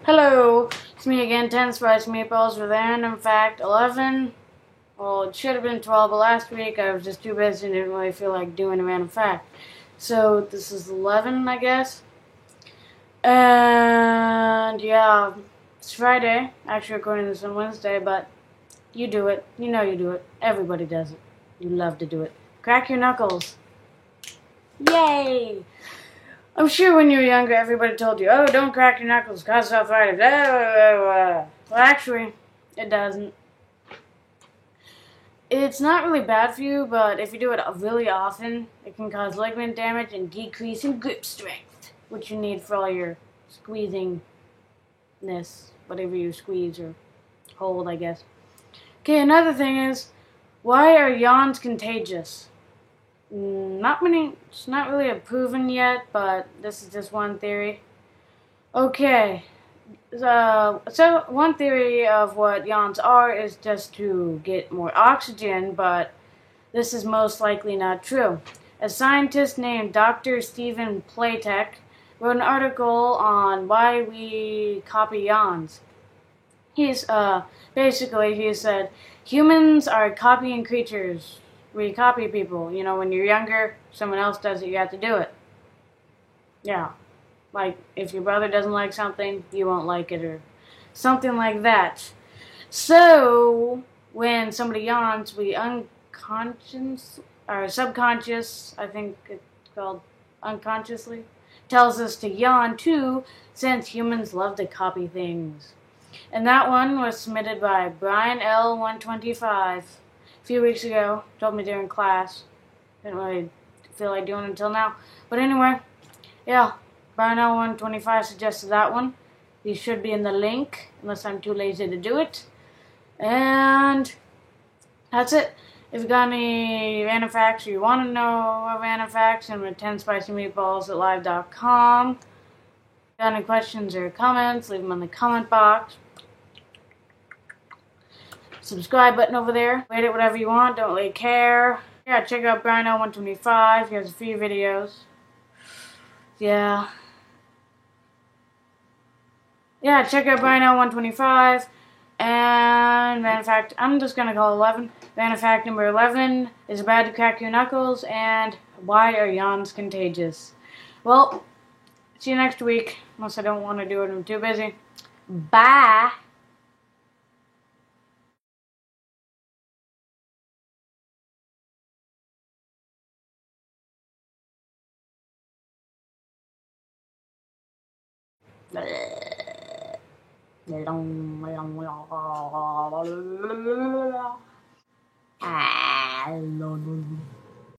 Hello, it's me again, 10 Spice Meatballs with random fact 11. Well, it should have been 12, but last week I was just too busy and didn't really feel like doing a random fact. So this is 11, I guess. And yeah, it's Friday. Actually, recording this on Wednesday, but you do it. You know you do it. Everybody does it. You love to do it. Crack your knuckles. Yay! I'm sure when you were younger, everybody told you, oh, don't crack your knuckles, cause arthritis. Well, actually, it doesn't. It's not really bad for you, but if you do it really often, it can cause ligament damage and decrease in grip strength, which you need for all your squeezing-ness, whatever you squeeze or hold, I guess. Okay, another thing is, why are yawns contagious? It's not really proven yet, but this is just one theory. Okay, so one theory of what yawns are is just to get more oxygen, but this is most likely not true. A scientist named Dr. Stephen Playtech wrote an article on why we copy yawns. He said, humans are copying creatures. We copy people. You know, when you're younger, someone else does it, you have to do it. Yeah. Like, if your brother doesn't like something, you won't like it, or something like that. So, when somebody yawns, we subconscious, I think it's called unconsciously, tells us to yawn too, since humans love to copy things. And that one was submitted by Brian L125 a few weeks ago. Told me during class. Didn't really feel like doing it until now. But anyway, yeah, Brian L125 suggested that one. These should be in the link, unless I'm too lazy to do it. And that's it. If you got any random facts or you want to know random facts, I'm at 10spicymeatballs@live.com. If you got any questions or comments, leave them in the comment box. Subscribe button over there. Rate it whatever you want. Don't really care. Yeah, check out Brian L125. He has a few videos. Yeah, check out Brian L125. And random fact, I'm just going to call 11. Random fact number 11 is it bad to crack your knuckles, and why are yawns contagious? Well, see you next week. Unless I don't want to do it, I'm too busy. Bye.